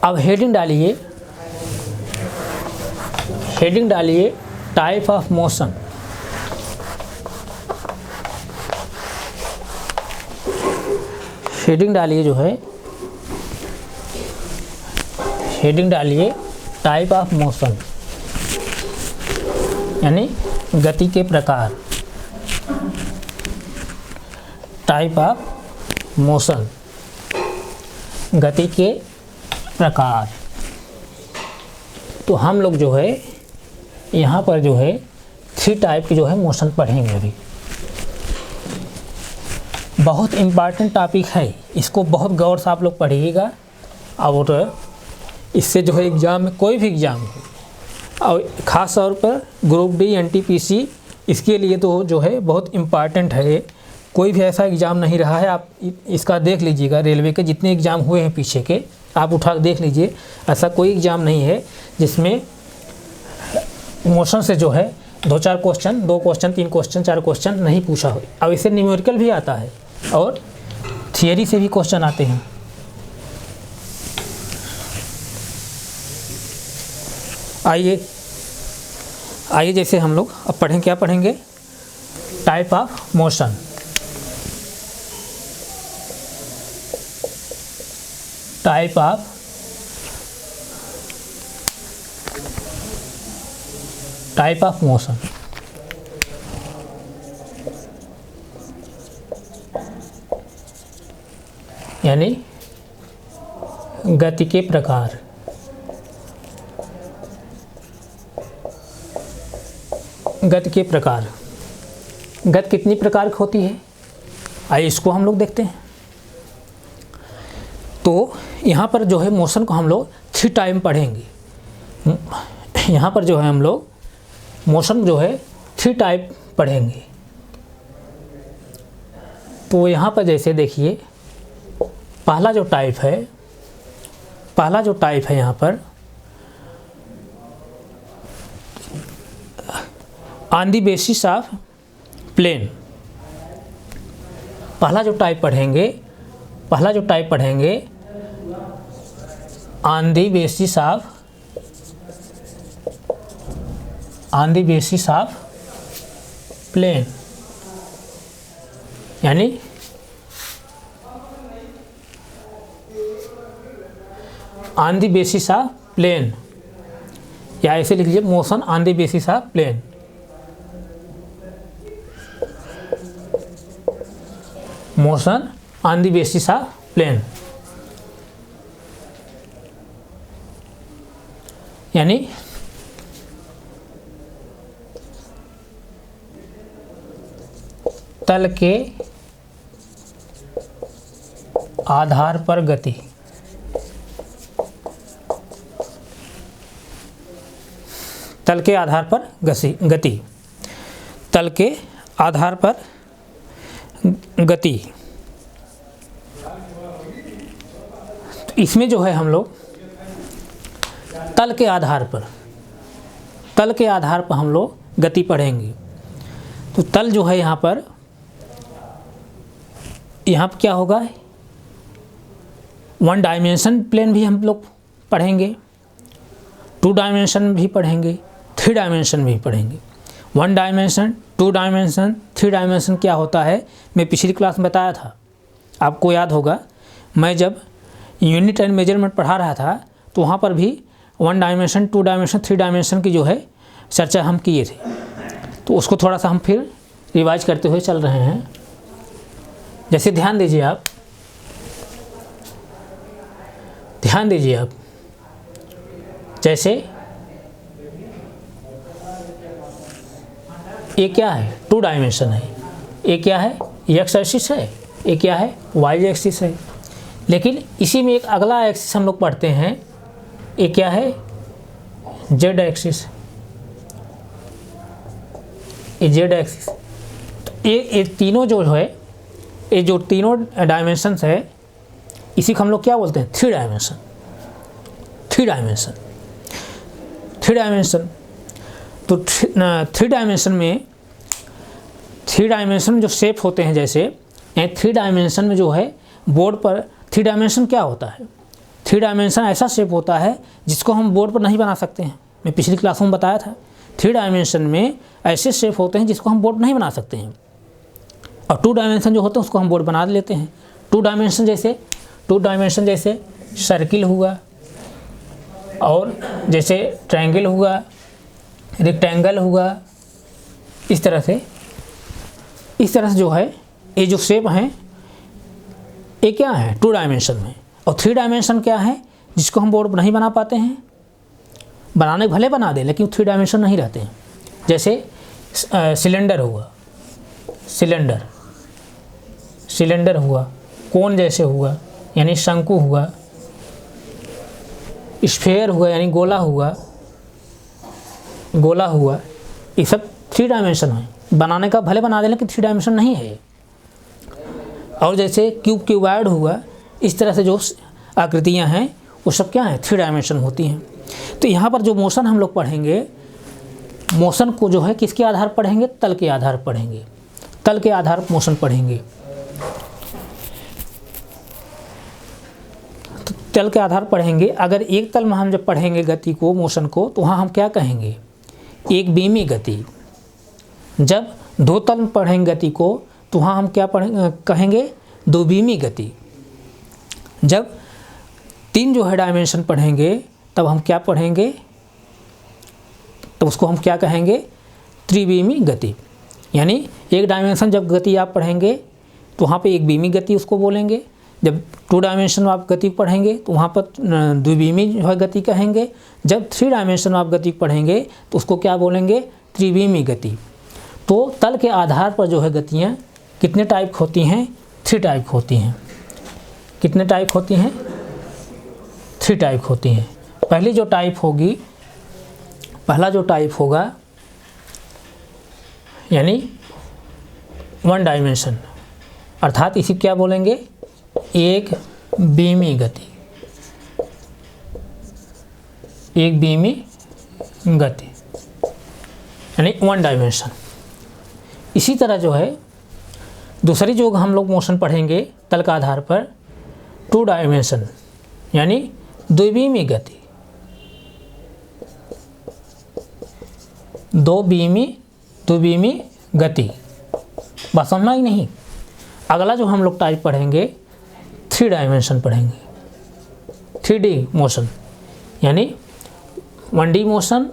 अब हेडिंग डालिए, हेडिंग डालिए टाइप ऑफ मोशन। हेडिंग डालिए जो है, हेडिंग डालिए टाइप ऑफ मोशन, यानी गति के प्रकार। टाइप ऑफ मोशन, गति के प्रकार। तो हम लोग जो है यहाँ पर जो है 3 टाइप की जो है मोशन पढ़ेंगे अभी। बहुत इम्पॉर्टेंट टॉपिक है, इसको बहुत गौर से आप लोग पढ़िएगा। और इससे जो है एग्ज़ाम में, कोई भी एग्ज़ाम हो, और ख़ास तौर पर ग्रुप डी NTPC, इसके लिए तो जो है बहुत इम्पॉर्टेंट है। कोई भी ऐसा एग्ज़ाम नहीं रहा है, आप इसका देख लीजिएगा। रेलवे के जितने एग्ज़ाम हुए हैं पीछे के, आप उठा देख लीजिए, ऐसा कोई एग्ज़ाम नहीं है जिसमें मोशन से जो है 2-4 क्वेश्चन, 2 क्वेश्चन, 3 क्वेश्चन, 4 क्वेश्चन नहीं पूछा हो। अब इससे न्यूमेरिकल भी आता है और थियरी से भी क्वेश्चन आते हैं। आइए जैसे हम लोग अब पढ़ें, क्या पढ़ेंगे? Type of motion. Type of motion, यानी गति के प्रकार। गति के प्रकार। गति कितनी प्रकार की होती है, आइए इसको हम लोग देखते हैं। तो यहाँ पर जो है मोशन को हम लोग 3 टाइम पढ़ेंगे। यहाँ पर जो है हम लोग मोशन जो है 3 टाइप पढ़ेंगे। तो यहाँ पर जैसे देखिए पहला जो टाइप है यहाँ पर on the basis of plane. पहला जो टाइप पढ़ेंगे on the basis of plane, यानी on the basis of plane, या ऐसे लिख लीजिए motion on the basis of plane. Motion on the basis of plane, यानी तल के आधार पर गति। तल के आधार पर गति, तल के आधार पर गति। तो इसमें जो है हम लोग तल के आधार पर हम लोग गति पढ़ेंगे। तो तल जो है यहाँ पर क्या होगा, 1 डायमेंशन प्लेन भी हम लोग पढ़ेंगे, 2 डायमेंशन भी पढ़ेंगे, 3 डायमेंशन भी पढ़ेंगे। 1 डायमेंशन, 2 डायमेंशन, 3 डायमेंशन क्या होता है मैं पिछली क्लास में बताया था, आपको याद होगा। मैं जब यूनिट एंड मेजरमेंट पढ़ा रहा था तो वहाँ पर भी 1 डायमेंशन, 2 डायमेंशन, 3 डायमेंशन की जो है चर्चा हम किए थे। तो उसको थोड़ा सा हम फिर रिवाइज करते हुए चल रहे हैं। जैसे ध्यान दीजिए आप, जैसे ये क्या है, 2 डायमेंशन है, ये क्या है, एक्स एक्सिस है, ये क्या है, वाई एक्सिस है। लेकिन इसी में एक अगला एक्सिस हम लोग पढ़ते हैं, ये क्या है, जेड एक्सिस, ये जेड एक्सिस। तो ये तीनों जो है, ये जो तीनों डायमेंशंस है, इसी को हम लोग क्या बोलते हैं, 3 डायमेंशन। तो 3 डायमेंशन में 3 डायमेंशन जो शेप होते हैं, जैसे 3 डायमेंशन में जो है बोर्ड पर 3 डायमेंशन क्या होता है, 3 डायमेंशन ऐसा शेप होता है जिसको हम बोर्ड पर नहीं बना सकते हैं। मैं पिछली क्लास में बताया था 3 डायमेंशन में ऐसे शेप होते हैं जिसको हम बोर्ड नहीं बना सकते हैं, और 2 डायमेंशन जो होते हैं उसको हम बोर्ड बना लेते हैं। 2 डायमेंशन जैसे सर्किल हुआ, और जैसे ट्रायंगल हुआ, रेक्टेंगल हुआ, इस तरह से जो है ये जो शेप हैं ये क्या है, 2 डायमेंशन में। और 3 डायमेंशन क्या है जिसको हम बोर्ड पर नहीं बना पाते हैं, बनाने भले बना दें लेकिन 3 डायमेंशन नहीं रहते हैं। जैसे सिलेंडर हुआ, कोन जैसे हुआ यानी शंकु हुआ, स्फेयर हुआ यानी गोला हुआ, ये सब 3 डायमेंशन है। बनाने का भले बना दे लेकिन 3 डायमेंशन नहीं है। और जैसे क्यूबॉइड हुआ, इस तरह से जो आकृतियां हैं वो सब क्या हैं, 3 डायमेंशन होती हैं। तो यहाँ पर जो मोशन हम लोग पढ़ेंगे, मोशन को जो है किसके आधार पर पढ़ेंगे, तल के आधार पर पढ़ेंगे, तल के आधार पर मोशन पढ़ेंगे। तो तल के आधार पर पढ़ेंगे। अगर एक तल में हम जब पढ़ेंगे गति को, मोशन को, तो वहाँ हम क्या कहेंगे, एक बीमी गति। जब 2 तल में पढ़ेंगे गति को तो वहाँ हम क्या कहेंगे, 2 बीमी गति। जब 3 जो है डायमेंशन पढ़ेंगे तब हम क्या पढ़ेंगे, तो उसको हम क्या कहेंगे, त्रिबीमी गति। यानी एक डायमेंशन जब गति आप पढ़ेंगे तो वहाँ पे एक बीमी गति उसको बोलेंगे। जब 2 डायमेंशन आप गति पढ़ेंगे तो वहाँ पर द्विबीमी जो है गति कहेंगे। जब 3 डायमेंशन आप गति पढ़ेंगे तो उसको क्या बोलेंगे, त्रिविमी गति। तो तल के आधार पर जो है गतियाँ कितने टाइप होती हैं? 3 टाइप होती हैं। कितने टाइप होती हैं? 3 टाइप होती हैं। पहला जो टाइप होगा यानी 1 डायमेंशन, अर्थात इसी क्या बोलेंगे? एक बीमी गति। एक बीमी गति यानी 1 डायमेंशन। इसी तरह जो है दूसरी जो हम लोग मोशन पढ़ेंगे तल का आधार पर 2 डायमेंशन यानी द्विबीमी गति। द्विबीमी गति, बस समझना ही नहीं। अगला जो हम लोग टाइप पढ़ेंगे 3 डायमेंशन पढ़ेंगे, 3D मोशन यानी 1D मोशन,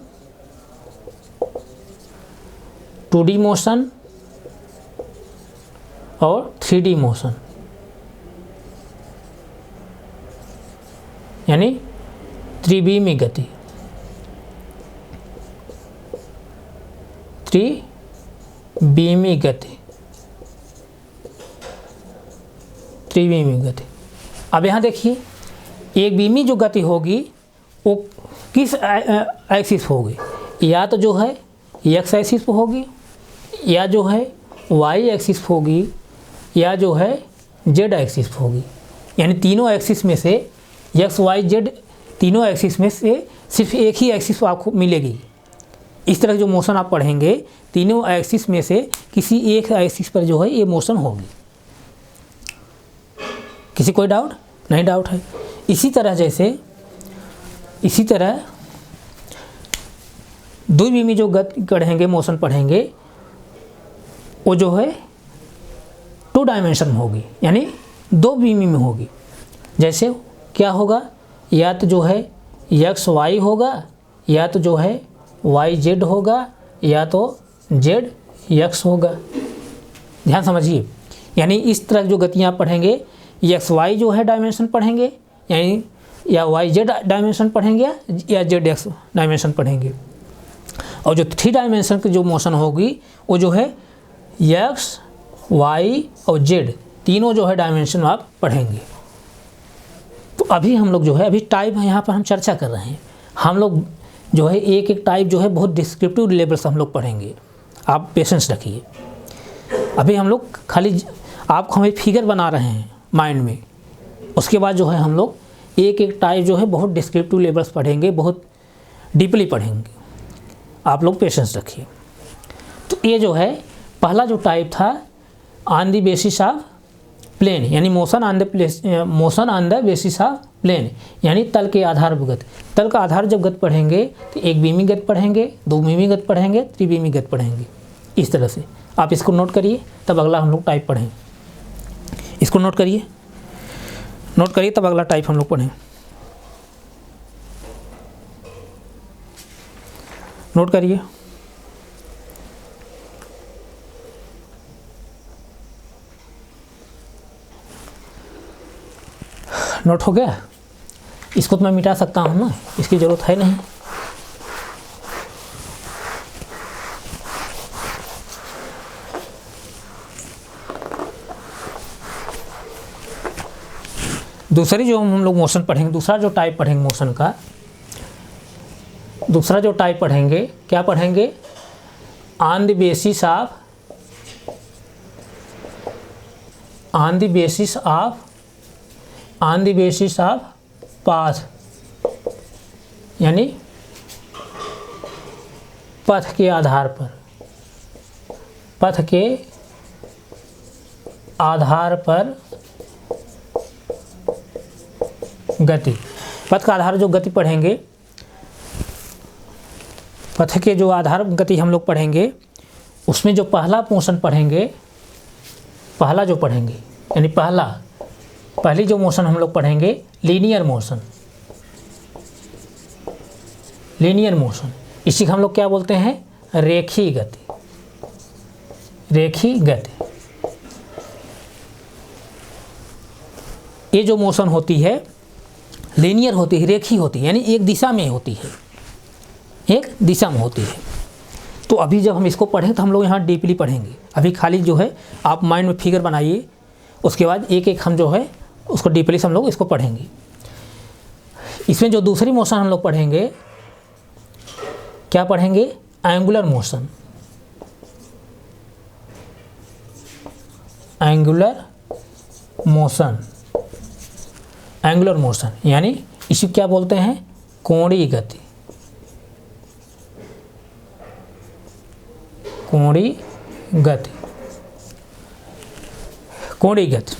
2D मोशन और 3D मोशन यानी त्रिविमी गति। त्रिविमी गति, त्रिविमी गति। अब यहाँ देखिए, एक बीमी जो गति होगी वो किस एक्सिस होगी? या तो जो है एक्स एक्सिस पर होगी, या जो है वाई एक्सिस पर होगी, या जो है जेड एक्सिस पर होगी। यानी तीनों एक्सिस में से एक्स वाई जेड तीनों एक्सिस में से सिर्फ एक ही एक्सिस आपको मिलेगी। इस तरह जो मोशन आप पढ़ेंगे तीनों एक्सिस में से किसी एक एक्सिस पर जो है ये मोशन होगी। किसी कोई डाउट? नहीं डाउट है। इसी तरह द्विबीमी जो गति पढ़ेंगे, मोशन पढ़ेंगे, वो जो है 2 डायमेंशन में होगी यानी 2 बीमी में होगी। जैसे क्या होगा? या तो जो है एक्स वाई होगा, या तो जो है वाई जेड होगा, या तो जेड एक्स होगा। ध्यान समझिए, यानी इस तरह जो गतियाँ पढ़ेंगे, एक्स वाई जो है डायमेंशन पढ़ेंगे यानी या वाई जेड डायमेंशन पढ़ेंगे या जेड एक्स डायमेंशन पढ़ेंगे। और जो 3 डायमेंशन की जो मोशन होगी वो जो है एक्स वाई और जेड तीनों जो है डायमेंशन आप पढ़ेंगे। तो अभी हम लोग जो है, अभी टाइप यहाँ पर हम चर्चा कर रहे हैं। हम लोग जो है एक एक टाइप जो है बहुत डिस्क्रिप्टिव लेवल से हम लोग पढ़ेंगे। आप पेशेंस रखिए। अभी हम लोग खाली आपको हमें फिगर बना रहे हैं माइंड में, उसके बाद जो है हम लोग एक एक टाइप जो है बहुत डिस्क्रिप्टिव लेवल्स पढ़ेंगे, बहुत डीपली पढ़ेंगे। आप लोग पेशेंस रखिए। तो ये जो है पहला जो टाइप था on the basis of plane यानी motion on the basis of plane यानी तल के आधार पर गति। तल का आधार जब गति पढ़ेंगे तो एक बीमी गति पढ़ेंगे, 2 बीमी गति पढ़ेंगे, त्रिबीमी गति पढ़ेंगे। इस तरह से आप इसको नोट करिए, तब अगला हम लोग टाइप पढ़ें। इसको नोट करिए तब अगला टाइप हम लोग पढ़ें। नोट करिए। नोट हो गया? इसको तो मैं मिटा सकता हूँ ना, इसकी ज़रूरत है नहीं। दूसरी जो हम लोग मोशन पढ़ेंगे, दूसरा जो टाइप पढ़ेंगे मोशन का, दूसरा जो टाइप पढ़ेंगे, क्या पढ़ेंगे? On the basis of path यानी पथ के आधार पर, पथ के आधार पर गति। पथ का आधार जो गति पढ़ेंगे, पथ के जो आधार गति हम लोग पढ़ेंगे, उसमें जो पहला मोशन पढ़ेंगे, पहला जो पढ़ेंगे यानी पहली जो मोशन हम लोग पढ़ेंगे लीनियर मोशन। लीनियर मोशन इसी को हम लोग क्या बोलते हैं? रेखी गति। रेखी गति ये जो मोशन होती है लीनियर होती है, रेखी होती है यानी एक दिशा में होती है, एक दिशा में होती है। तो अभी जब हम इसको पढ़ें तो हम लोग यहाँ डीपली पढ़ेंगे। अभी खाली जो है आप माइंड में फिगर बनाइए, उसके बाद एक एक हम जो है उसको डीपली से हम लोग इसको पढ़ेंगे। इसमें जो दूसरी मोशन हम लोग पढ़ेंगे, क्या पढ़ेंगे? Angular motion. Angular motion, angular motion यानी इसे क्या बोलते हैं? कोणीय गति। कोणीय गति, कोणीय गति,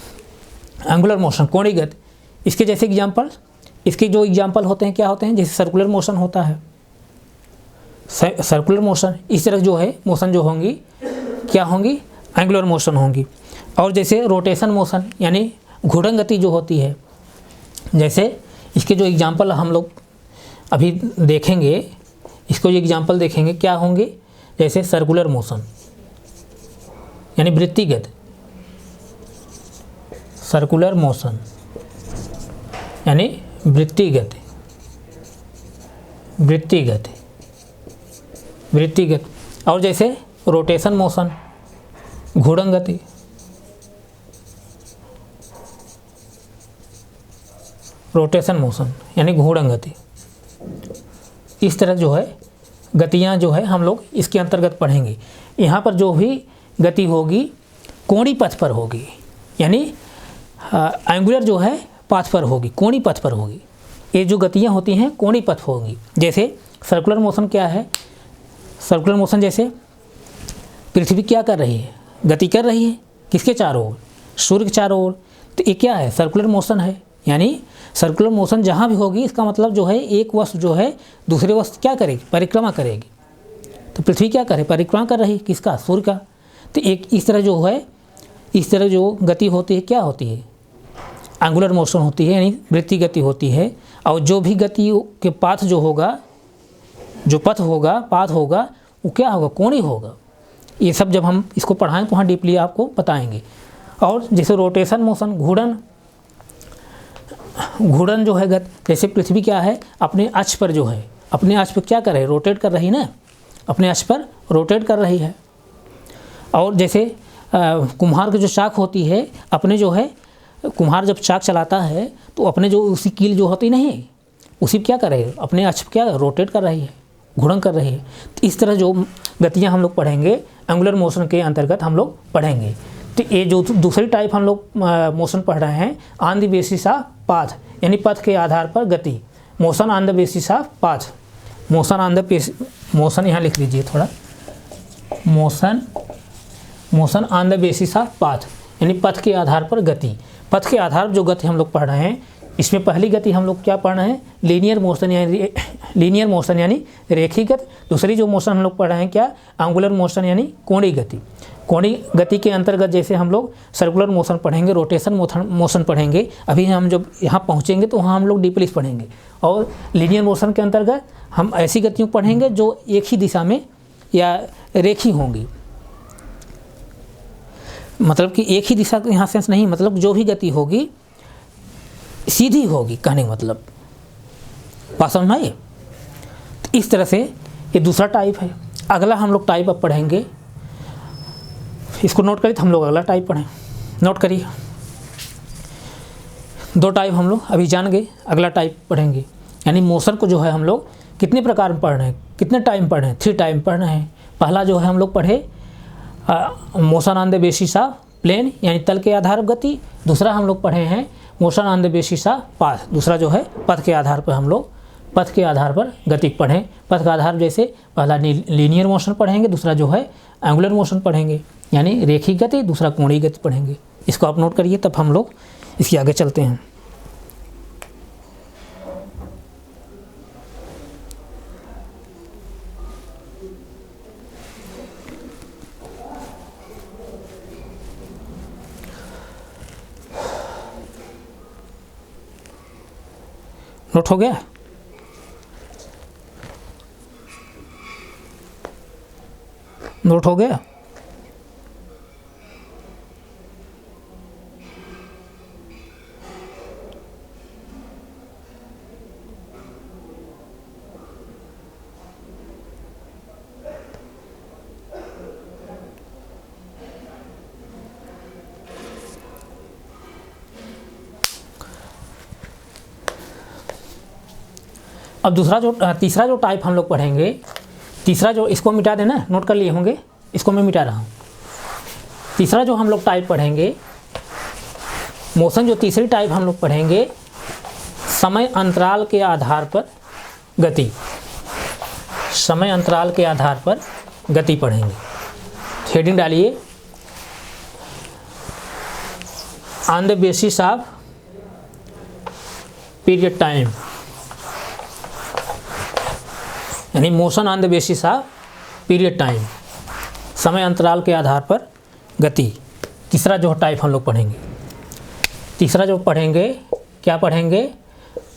एंगुलर मोशन, कोणीय गति। इसके जैसे एग्जाम्पल, इसके जो एग्जाम्पल होते हैं क्या होते हैं? जैसे सर्कुलर मोशन होता है, सर्कुलर मोशन, इस तरह जो है मोशन जो होंगी क्या होंगी? एंगुलर मोशन होंगी। और जैसे रोटेशन मोशन यानी घूर्णन गति जो होती है, जैसे इसके जो एग्जाम्पल हम लोग अभी देखेंगे, इसको जो एग्जाम्पल देखेंगे क्या होंगे? जैसे सर्कुलर मोशन यानी वृत्तिगत, सर्कुलर मोशन यानी वृत्तिगत, वृत्तिगत, वृत्तिगत। और जैसे रोटेशन मोशन, घूर्णन गति, रोटेशन मोशन यानी घूर्णन गति। इस तरह जो है गतियाँ जो है हम लोग इसके अंतर्गत पढ़ेंगे। यहाँ पर जो भी गति होगी कोणीय पथ पर होगी, यानी एंगुलर जो है पथ पर होगी, कोणीय पथ पर होगी। ये जो गतियाँ होती हैं कोणीय पथ होगी। जैसे सर्कुलर मोशन क्या है? सर्कुलर मोशन जैसे पृथ्वी क्या कर रही है? गति कर रही है, किसके चारों ओर? सूर्य के चारों ओर। तो ये क्या है? सर्कुलर मोशन है। यानी सर्कुलर मोशन जहाँ भी होगी इसका मतलब जो है एक वस्तु जो है दूसरे वस्तु क्या करेगी? परिक्रमा करेगी। तो पृथ्वी क्या करे? परिक्रमा कर रही, किसका? सूर्य का। तो एक इस तरह जो है, इस तरह जो गति होती है क्या होती है? एंगुलर मोशन होती है, यानी वृत्तीय गति होती है। और जो भी गति के पाथ जो होगा, जो पथ होगा, पाथ होगा, वो क्या होगा? कोणीय होगा। ये सब जब हम इसको पढ़ाएं तो वहाँ डीपली आपको बताएंगे। और जैसे रोटेशन मोशन, घूर्णन, घूर्णन जो है जैसे पृथ्वी क्या है? अपने अक्ष पर जो है, अपने अक्ष पर क्या कर रही है? रोटेट कर रही ना, अपने अक्ष पर रोटेट कर रही है। और जैसे कुम्हार की जो चाक होती है, अपने जो है कुम्हार जब चाक चलाता है तो अपने जो उसी कील जो होती नहीं, उसी क्या कर रही है? अपने अक्ष पर क्या रोटेट कर रही है, घूर्णन कर रही है। तो इस तरह जो गतियाँ हम लोग पढ़ेंगे एंगुलर मोशन के अंतर्गत हम लोग पढ़ेंगे। तो ये जो दूसरी टाइप हम लोग मोशन पढ़ रहे हैं, on the basis of path, यानी पथ के आधार पर गति। Motion on the basis of path, motion on the motion यहाँ लिख लीजिए थोड़ा, motion, motion on the basis of path यानी पथ के आधार पर गति। पथ के आधार पर जो गति हम लोग पढ़ रहे हैं, इसमें पहली गति हम लोग क्या पढ़ रहे हैं? लीनियर मोशन यानी लीनियर मोशन यानी रेखीगत। दूसरी जो मोशन हम लोग पढ़ रहे हैं क्या? एंगुलर मोशन यानी कोणीय गति। कोणीय गति के अंतर्गत जैसे हम लोग सर्कुलर मोशन पढ़ेंगे, रोटेशन मोशन पढ़ेंगे। अभी हम जब यहाँ पहुँचेंगे तो वहाँ हम लोग डीपली पढ़ेंगे। और लीनियर मोशन के अंतर्गत हम ऐसी गतियों पढ़ेंगे जो एक ही दिशा में या रेखी होंगी, मतलब कि एक ही दिशा यहाँ सेंस नहीं, मतलब जो भी गति होगी सीधी होगी, कहने का मतलब बात समझ में आई? तो इस तरह से ये दूसरा टाइप है। अगला हम लोग टाइप अब पढ़ेंगे, इसको नोट करिए तो हम लोग अगला टाइप पढ़ें। नोट करिए, दो टाइप हम लोग अभी जान गए, अगला टाइप पढ़ेंगे। यानी मोशन को जो है हम लोग कितने प्रकार में पढ़ रहे हैं, कितने टाइम पढ़ रहे हैं? 3 टाइम पढ़ रहे हैं। पहला जो है हम लोग पढ़े motion on the basis of plane यानी तल के आधार पर गति। दूसरा हम लोग पढ़े हैं motion on the basis of path, दूसरा जो है पथ के आधार पर हम लोग पथ के आधार पर गति पढ़ें। पथ का आधार जैसे पहला लीनियर मोशन पढ़ेंगे, दूसरा जो है एंगुलर मोशन पढ़ेंगे यानी रेखीय गति, दूसरा कोणीय गति पढ़ेंगे। इसको आप नोट करिए, तब हम लोग इसके आगे चलते हैं। नोट हो गया? नोट हो गया? अब तीसरा जो टाइप हम लोग पढ़ेंगे, तीसरा जो, इसको मिटा देना, नोट कर लिए होंगे, इसको मैं मिटा रहा हूँ। तीसरा जो हम लोग टाइप पढ़ेंगे मोशन, जो तीसरी टाइप हम लोग पढ़ेंगे, समय अंतराल के आधार पर गति। समय अंतराल के आधार पर गति पढ़ेंगे। हेडिंग डालिए, on the basis of period time, यानी motion on the basis of period time, समय अंतराल के आधार पर गति। तीसरा जो टाइप हम लोग पढ़ेंगे, तीसरा जो पढ़ेंगे, क्या पढ़ेंगे,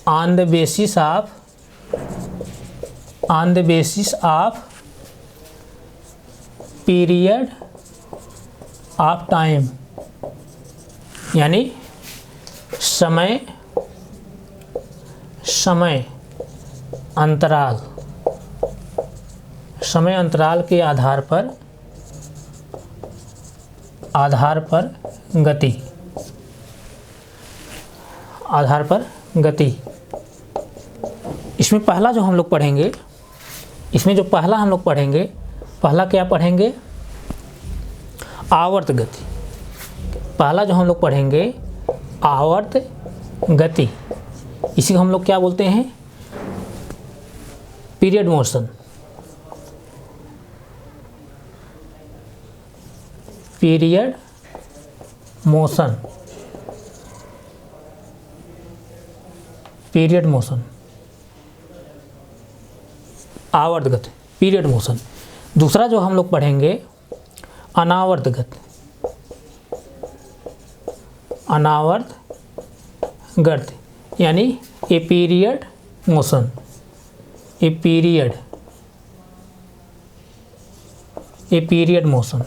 on the basis of period of time, यानी समय अंतराल के आधार पर गति। इसमें पहला जो हम लोग पढ़ेंगे, पहला क्या पढ़ेंगे, आवर्त गति। पहला जो हम लोग पढ़ेंगे आवर्त गति, इसी को हम लोग क्या बोलते हैं, पीरियड मोशन। पीरियड मोशन, आवर्त गति, पीरियड मोशन। दूसरा जो हम लोग पढ़ेंगे अनावर्त गति। अनावर्त गति यानी ए पीरियड मोशन,